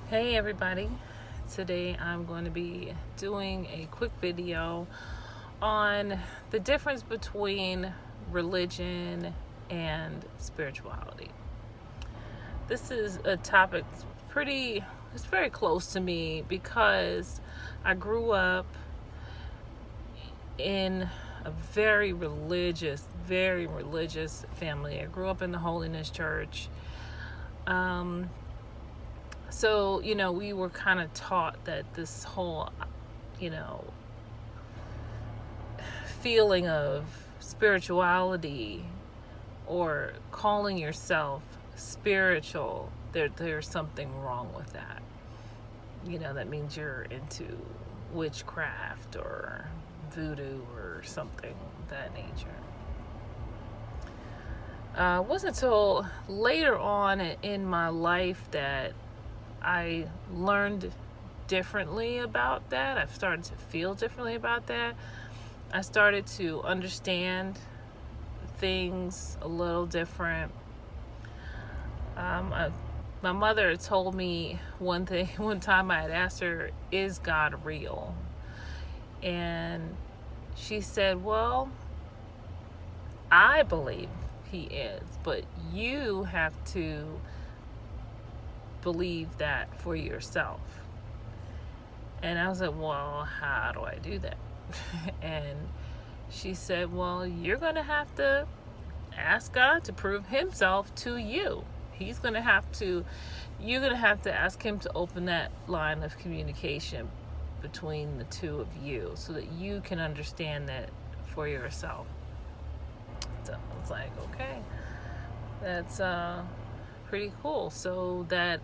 Hey everybody, today I'm going to be doing a quick video on the difference between religion and spirituality. This is a topic it's very close to me because I grew up in a very religious family. I grew up in the Holiness Church. Um, So, we were kind of taught that this whole, you know, feeling of spirituality or calling yourself spiritual, there's something wrong with that. That means you're into witchcraft or voodoo or something of that nature. It wasn't until later on in my life that I learned differently about that. I've started to feel differently about that. I started to understand things a little different. My mother told me one time I had asked her, "Is God real?" And she said, "Well, I believe he is, but you have to believe that for yourself." And I was like, "Well, how do I do that?" And she said, "Well, you're going to have to ask God to prove himself to you. You're going to have to ask him to open that line of communication between the two of you so that you can understand that for yourself." So I was like, okay, that's pretty cool. So that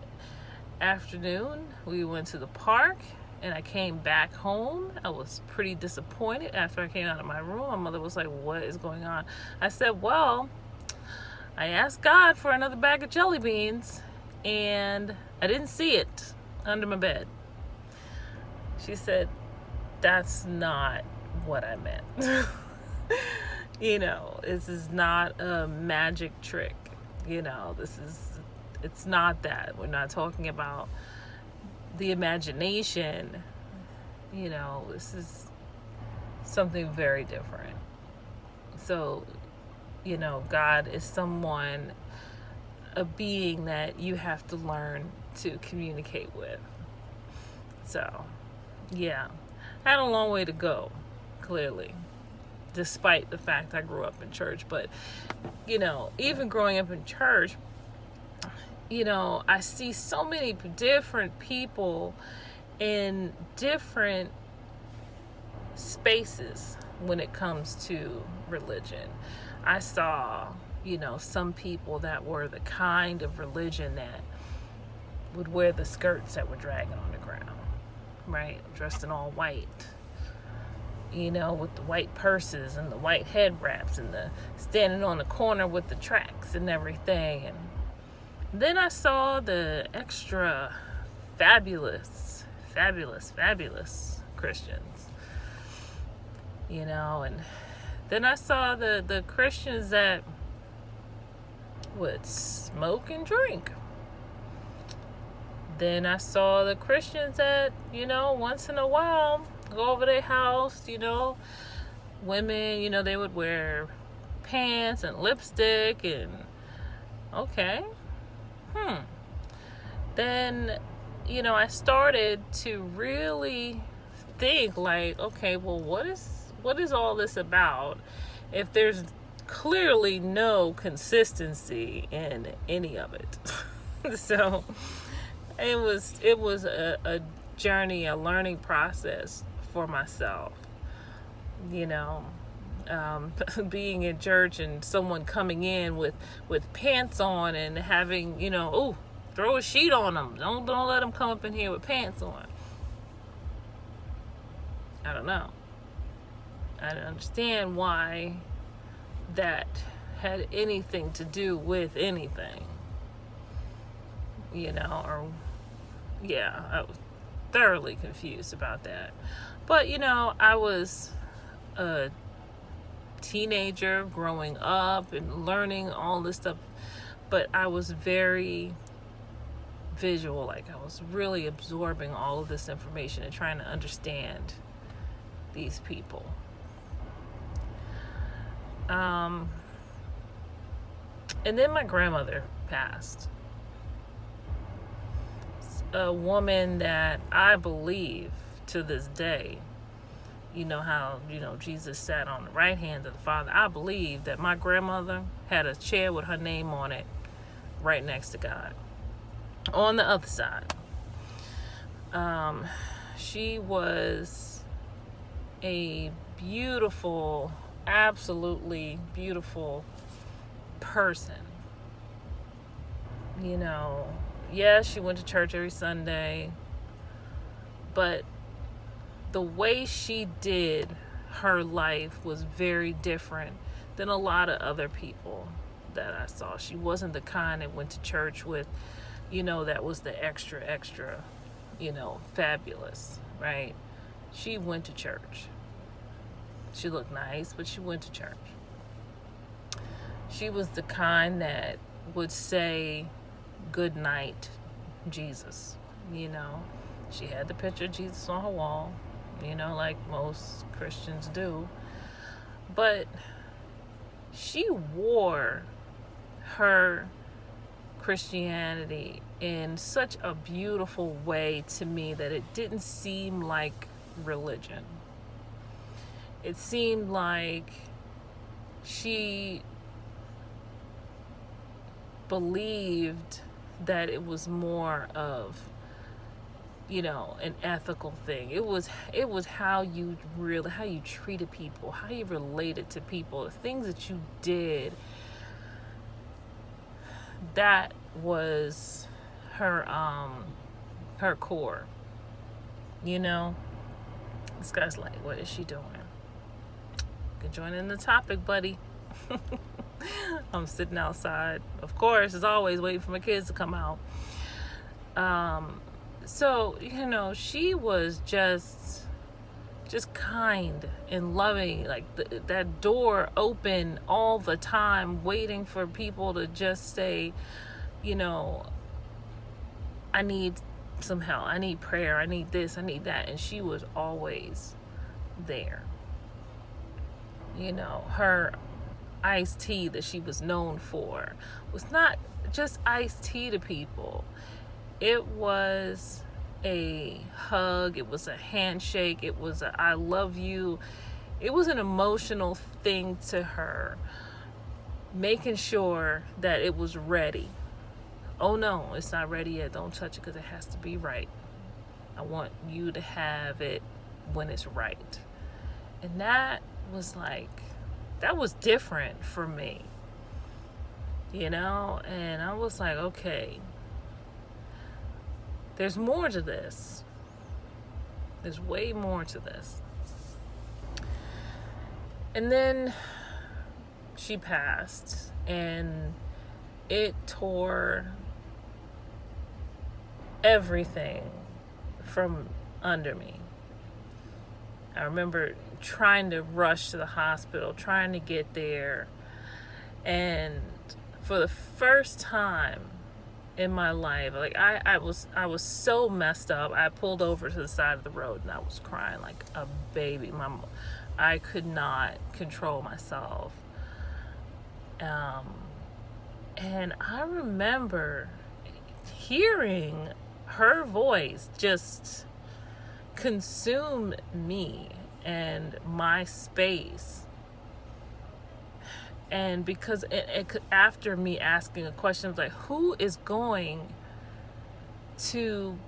afternoon, we went to the park and I came back home. I was pretty disappointed after I came out of my room. My mother was like, "What is going on?" I said, "Well, I asked God for another bag of jelly beans and I didn't see it under my bed." She said, "That's not what I meant." This is not a magic trick. It's not that. We're not talking about the imagination. This is something very different. So, God is a being that you have to learn to communicate with. So, yeah, I had a long way to go, clearly, despite the fact I grew up in church. But, even growing up in church, I see so many different people in different spaces when it comes to religion. I saw, some people that were the kind of religion that would wear the skirts that were dragging on the ground, right? Dressed in all white, with the white purses and the white head wraps and the standing on the corner with the tracts and everything. And then I saw the extra fabulous Christians, and then I saw the Christians that would smoke and drink. Then I saw the Christians that, once in a while go over their house, women, they would wear pants and lipstick and okay. Then, I started to really think like, okay, well, what is all this about if there's clearly no consistency in any of it? So it was a journey, a learning process for myself. Being in church and someone coming in with pants on and having, oh, throw a sheet on them. Don't let them come up in here with pants on. I don't know. I don't understand why that had anything to do with anything. Or yeah, I was thoroughly confused about that. But I was a teenager growing up and learning all this stuff, but I was very visual. Like I was really absorbing all of this information and trying to understand these people. And then my grandmother passed. A woman that I believe to this day, you know how, Jesus sat on the right hand of the Father. I believe that my grandmother had a chair with her name on it right next to God. On the other side. She was a beautiful, absolutely beautiful person. Yes, she went to church every Sunday, but the way she did her life was very different than a lot of other people that I saw. She wasn't the kind that went to church with, that was the extra, fabulous, right? She went to church. She looked nice, but she went to church. She was the kind that would say, "Good night, Jesus." She had the picture of Jesus on her wall, like most Christians do. But she wore her Christianity in such a beautiful way to me that it didn't seem like religion. It seemed like she believed that it was more of, an ethical thing. It was how you treated people, how you related to people, the things that you did. That was her core. This guy's like, what is she doing? You can join in the topic, buddy. I'm sitting outside, of course, as always, waiting for my kids to come out. So, she was just kind and loving, like that door open all the time, waiting for people to just say, I need some help, I need prayer, I need this, I need that. And she was always there. Her iced tea that she was known for was not just iced tea to people. It was a hug, it was a handshake, it was a I love you. It was an emotional thing to her, making sure that it was ready. Oh no, it's not ready yet, don't touch it because it has to be right. I want you to have it when it's right. And that was different for me, and I was like, okay, there's more to this. There's way more to this. And then she passed, and it tore everything from under me. I remember trying to rush to the hospital, trying to get there. And for the first time in my life, like I was so messed up. I pulled over to the side of the road and I was crying like a baby. I could not control myself. And I remember hearing her voice just consume me and my space. And because after me asking a question, I was like, who is going to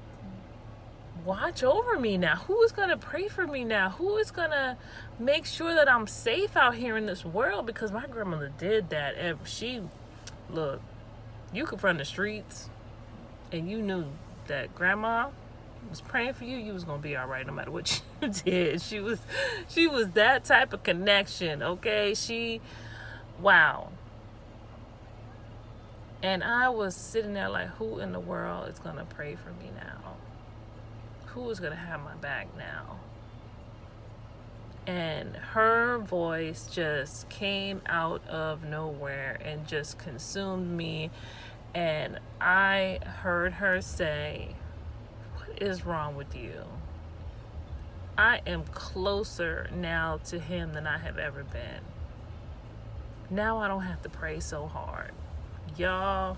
watch over me now? Who is going to pray for me now? Who is going to make sure that I'm safe out here in this world? Because my grandmother did that. And look, you could run the streets and you knew that grandma was praying for you, you was going to be all right no matter what you did. She was that type of connection, okay? Wow. And I was sitting there like, who in the world is going to pray for me now? Who is going to have my back now? And her voice just came out of nowhere and just consumed me. And I heard her say, "What is wrong with you? I am closer now to him than I have ever been. Now I don't have to pray so hard." Y'all,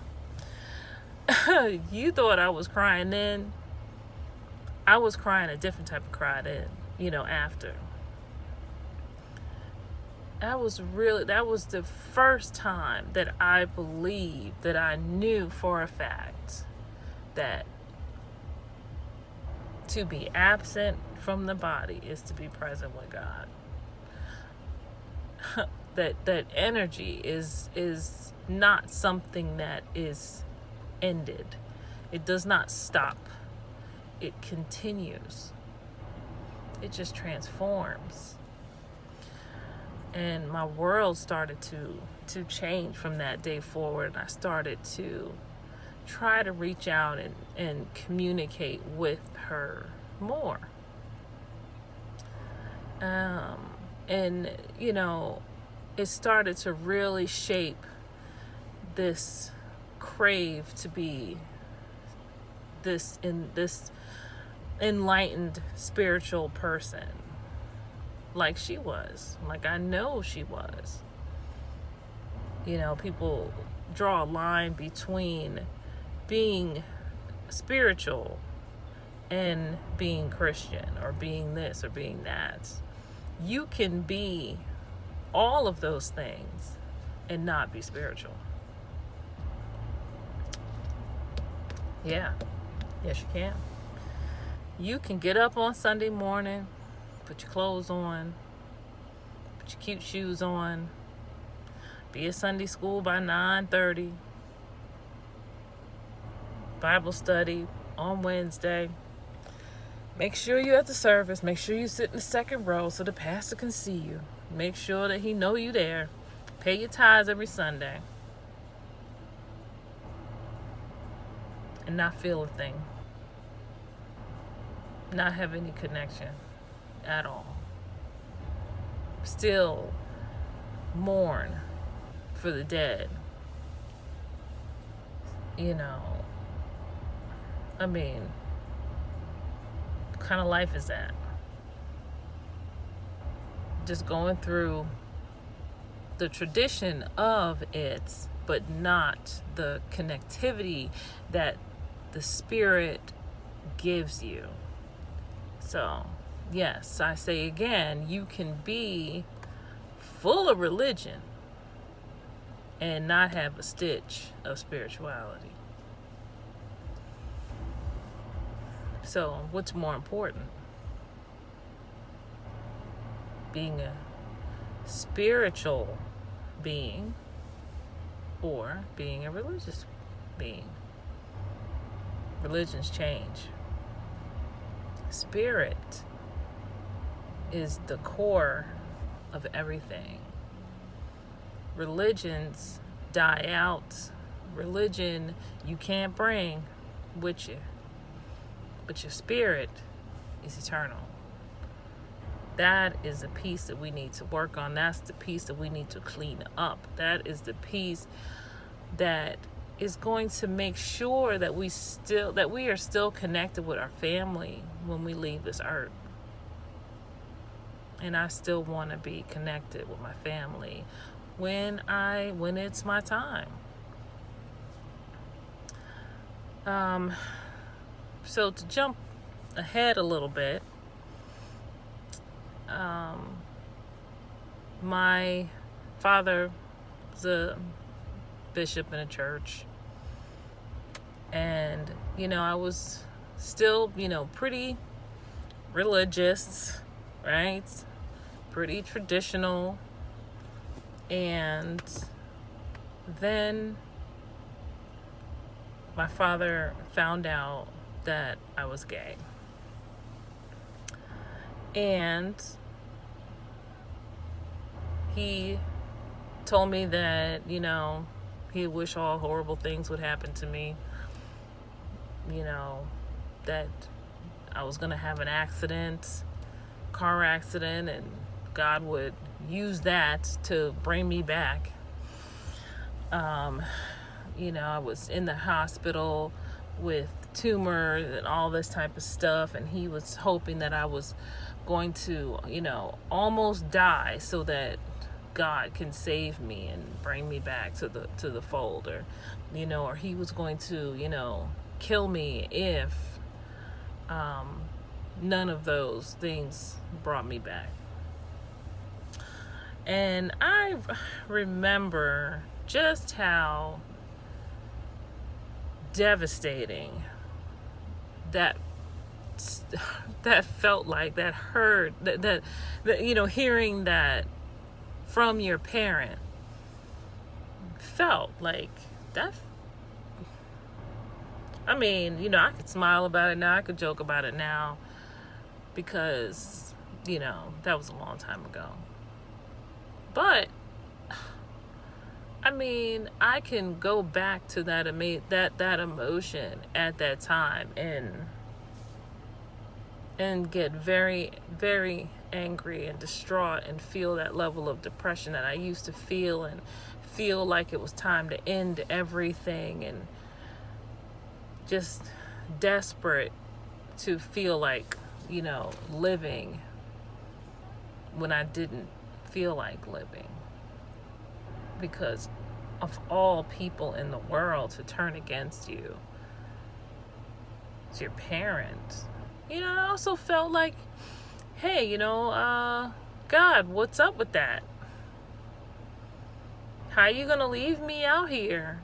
you thought I was crying then. I was crying a different type of cry then, after. That was the first time that I believed, that I knew for a fact that to be absent from the body is to be present with God. that energy is not something that is ended. It does not stop. It continues. It just transforms. And my world started to change from that day forward. I started to try to reach out and communicate with her more. And it started to really shape this crave to be this enlightened spiritual person, like she was, like I know she was. People draw a line between being spiritual and being Christian, or being this or being that. You can be all of those things and not be spiritual. Yeah. Yes, you can. You can get up on Sunday morning, put your clothes on, put your cute shoes on, be at Sunday school by 9:30, Bible study on Wednesday. Make sure you're at the service. Make sure you sit in the second row so the pastor can see you. Make sure that he know you there. Pay your tithes every Sunday. And not feel a thing. Not have any connection at all. Still mourn for the dead. What kind of life is that? Just going through the tradition of it, but not the connectivity that the Spirit gives you. So, yes, I say again, you can be full of religion and not have a stitch of spirituality. So, what's more important? Being a spiritual being or being a religious being? Religions change. Spirit is the core of everything. Religions die out. Religion you can't bring with you. But your spirit is eternal. That is the piece that we need to work on. That's the piece that we need to clean up. That is the piece that is going to make sure that we are still connected with our family when we leave this earth. And I still want to be connected with my family when it's my time. So to jump ahead a little bit, my father was a bishop in a church, and I was still pretty religious, right? Pretty traditional. And then my father found out that I was gay. And he told me that, he wished all horrible things would happen to me. That I was going to have an accident, car accident, and God would use that to bring me back. I was in the hospital with tumors and all this type of stuff, and he was hoping that I was going to, almost die so that God can save me and bring me back to the fold, or he was going to, kill me if none of those things brought me back. And I remember just how devastating that felt like, that hurt, that hearing that from your parent felt like that. I mean, I could smile about it now, I could joke about it now, because that was a long time ago. But I mean, I can go back to that emotion at that time and get very, very angry and distraught and feel that level of depression that I used to feel, and feel like it was time to end everything, and just desperate to feel like, living when I didn't feel like living, because of all people in the world to turn against you. It's your parents. I also felt like, hey, God, what's up with that? How are you gonna leave me out here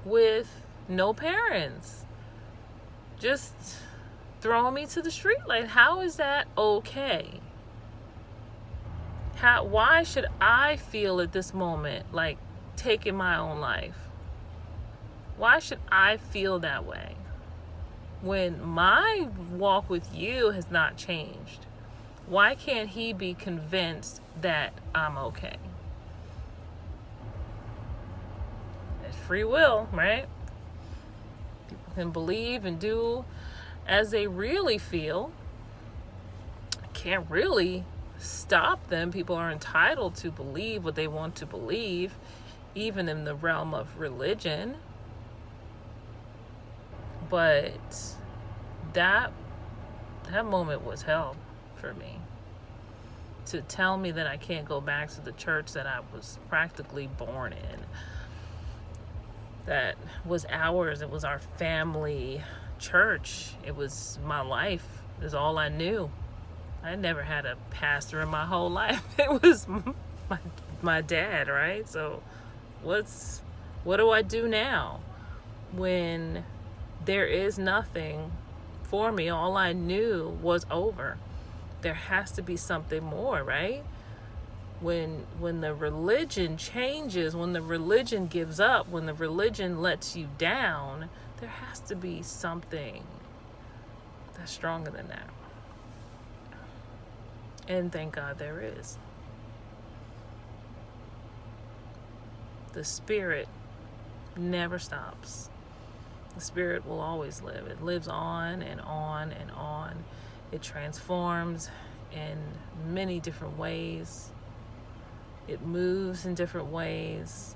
with no parents? Just throwing me to the street? Like, how is that okay? Why should I feel at this moment like taking my own life? Why should I feel that way when my walk with you has not changed? Why can't he be convinced that I'm okay? It's free will, right? People can believe and do as they really feel. Can't really stop them. People are entitled to believe what they want to believe, even in the realm of religion. But that moment was hell for me. To tell me that I can't go back to the church that I was practically born in, that was ours, it was our family church, it was my life, it was all I knew. I never had a pastor in my whole life. It was my dad, right? So what do I do now when there is nothing for me? All I knew was over. There has to be something more, right? When the religion changes, when the religion gives up, when the religion lets you down, there has to be something that's stronger than that. And thank God there is. The spirit never stops. The spirit will always live. It lives on and on and on. It transforms in many different ways. It moves in different ways.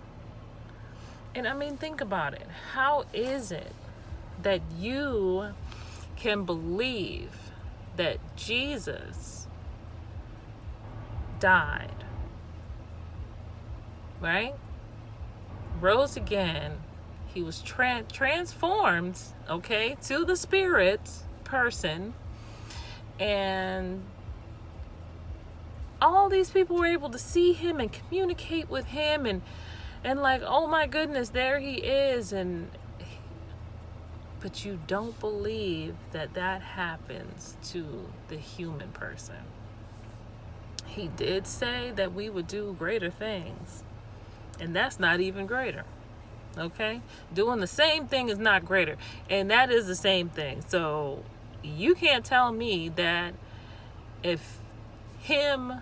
And I mean, think about it. How is it that you can believe that Jesus died, right? Rose again. He was transformed, okay, to the spirit person. And all these people were able to see him and communicate with him, and like, oh my goodness, there he is. But you don't believe that happens to the human person. He did say that we would do greater things, and that's not even greater. Okay? Doing the same thing is not greater, and that is the same thing. So you can't tell me that if him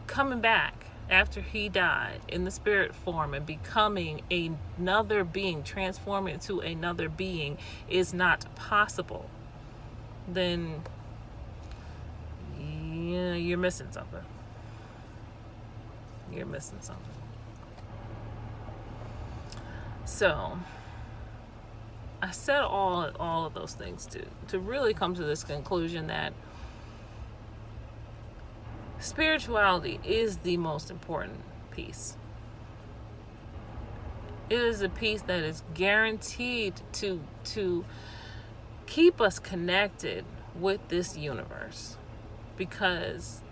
coming back after he died in the spirit form and becoming another being, transforming into another being, is not possible, then yeah, you're missing something. You're missing something. So I said all of those things to really come to this conclusion that spirituality is the most important piece. It is a piece that is guaranteed to keep us connected with this universe, because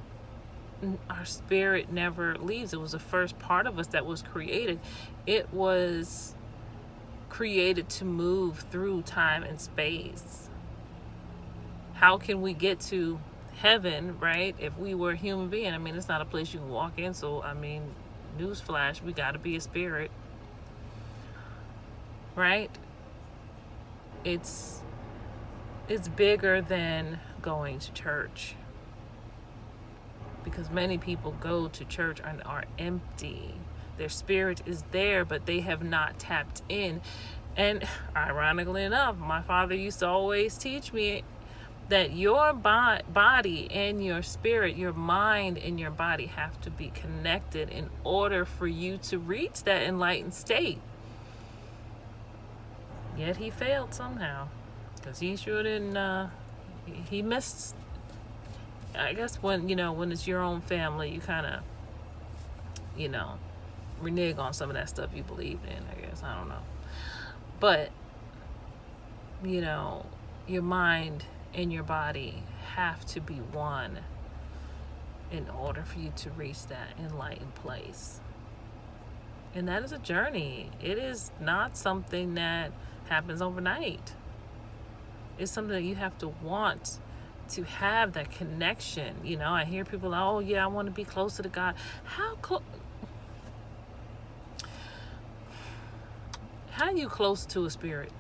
our spirit never leaves. It was the first part of us that was created. It was created to move through time and space. How can we get to heaven, right, if we were a human being? I mean, it's not a place you can walk in, so I mean, newsflash, we got to be a spirit, right? It's bigger than going to church, because many people go to church and are empty. Their spirit is there, but they have not tapped in. And ironically enough, my father used to always teach me that your body and your spirit, your mind and your body have to be connected in order for you to reach that enlightened state. Yet he failed somehow, because he sure didn't, he missed. I guess when it's your own family, you kind of, renege on some of that stuff you believed in, I guess. I don't know. But, your mind and your body have to be one in order for you to reach that enlightened place. And that is a journey. It is not something that happens overnight. It's something that you have to want to have, that connection. I hear people, oh yeah, I want to be closer to God. How are you close to a spirit?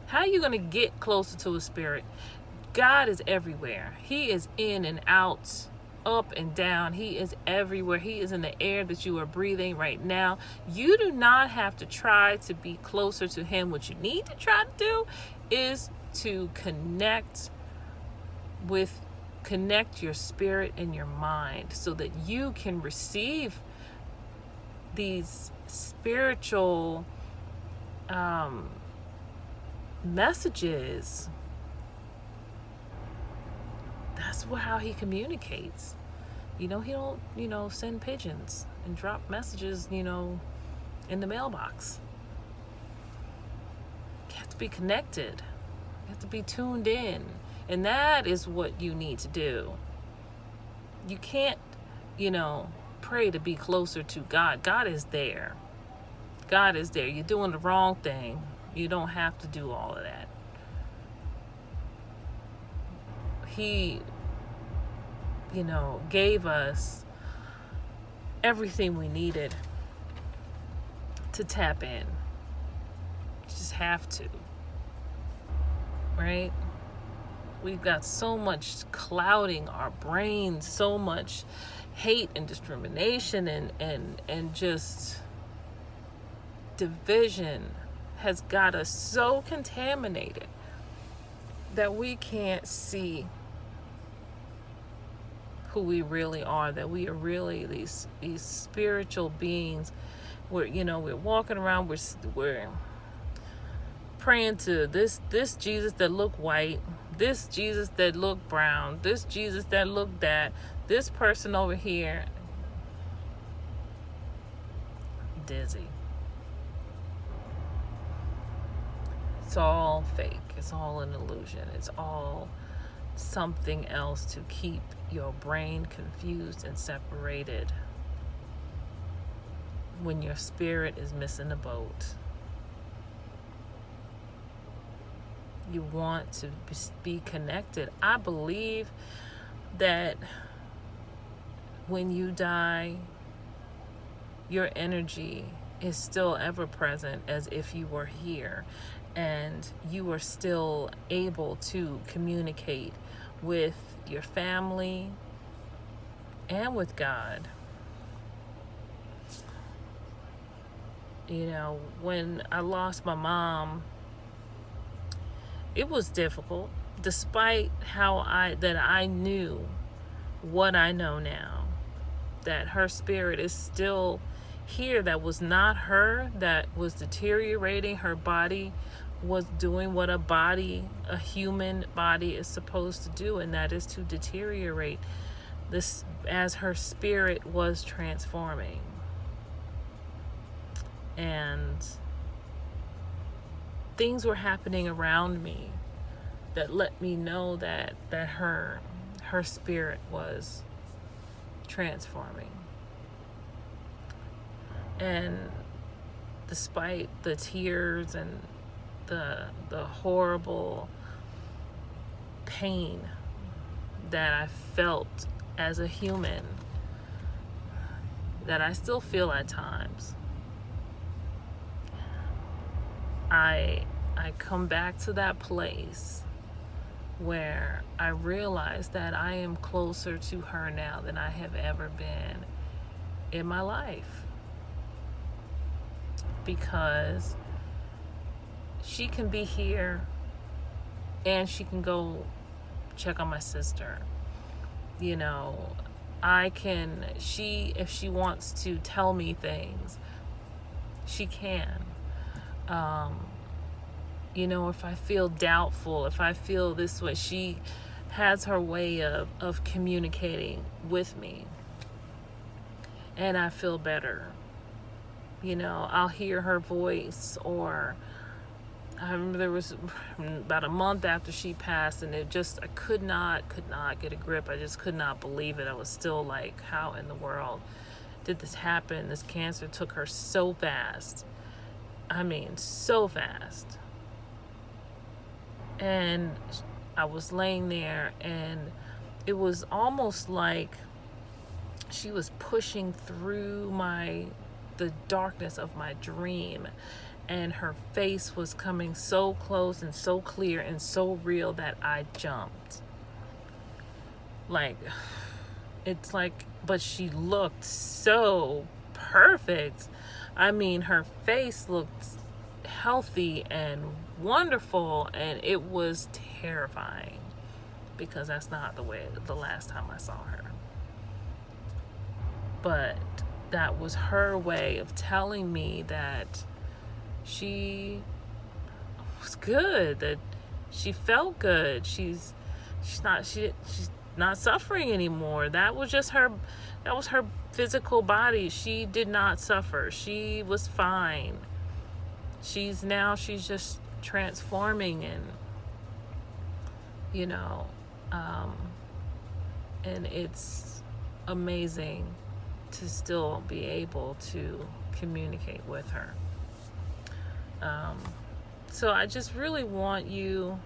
How are you going to get closer to a spirit? God is everywhere. He is in and out, up and down. He is everywhere. He is in the air that you are breathing right now. You do not have to try to be closer to him. What you need to try to do is to connect your spirit and your mind, so that you can receive these spiritual messages. That's how he communicates. He don't, send pigeons and drop messages, in the mailbox. You have to be connected. You have to be tuned in. And that is what you need to do. You can't, pray to be closer to God. God is there. God is there. You're doing the wrong thing. You don't have to do all of that. He, gave us everything we needed to tap in. You just have to. Right? We've got so much clouding our brains, so much hate and discrimination and just division has got us so contaminated that we can't see who we really are, that we are really these spiritual beings. We're walking around, we're praying to this Jesus that look white, this Jesus that look brown, this Jesus that look that, this person over here. Dizzy. It's all fake. It's all an illusion. It's all something else to keep your brain confused and separated when your spirit is missing the boat. You want to be connected. I believe that when you die, your energy is still ever present as if you were here, and you are still able to communicate with your family and with God. When I lost my mom, it was difficult, despite that I knew what I know now, that her spirit is still here that was not her, that was deteriorating. Her body was doing what a human body is supposed to do, and that is to deteriorate this as her spirit was transforming. And things were happening around me that let me know that her spirit was transforming. And despite the tears and the horrible pain that I felt as a human, that I still feel at times, I come back to that place where I realize that I am closer to her now than I have ever been in my life. Because she can be here and she can go check on my sister. You know, if she wants to tell me things, she can. You know, if I feel doubtful, if I feel this way, she has her way of communicating with me. And I feel better. You know, I'll hear her voice, or I remember there was about a month after she passed, and I could not get a grip. I just could not believe it. I was still like, how in the world did this happen? This cancer took her so fast. I mean, so fast. And I was laying there, and it was almost like she was pushing through the darkness of my dream, and her face was coming so close and so clear and so real that I jumped. Like, it's like, but she looked so perfect. I mean, her face looked healthy and wonderful, and it was terrifying because that's not the last time I saw her. But that was her way of telling me that she was good, that she felt good. She's not suffering anymore. That was her physical body. She did not suffer. She was fine. She's just transforming, and you know, and it's amazing to still be able to communicate with her. So I just really want you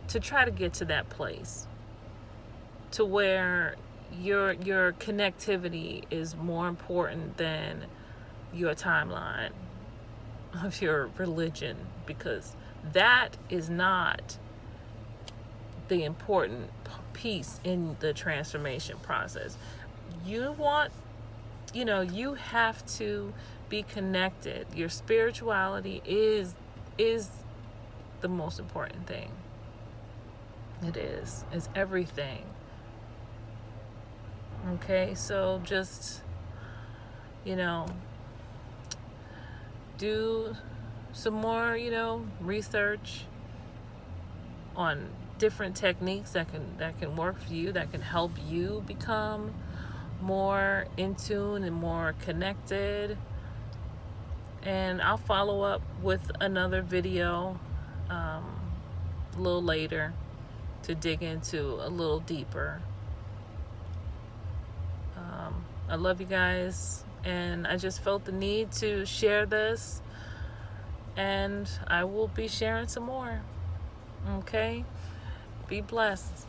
to try to get to that place to where your connectivity is more important than your timeline of your religion, because that is not the important piece in the transformation process. You have to be connected. Your spirituality is the most important thing. It is. It's everything. Okay, so just, do some more, research on different techniques that can work for you, that can help you become more in tune and more connected. And I'll follow up with another video a little later to dig into a little deeper. I love you guys, and I just felt the need to share this, and I will be sharing some more. Okay? Be blessed.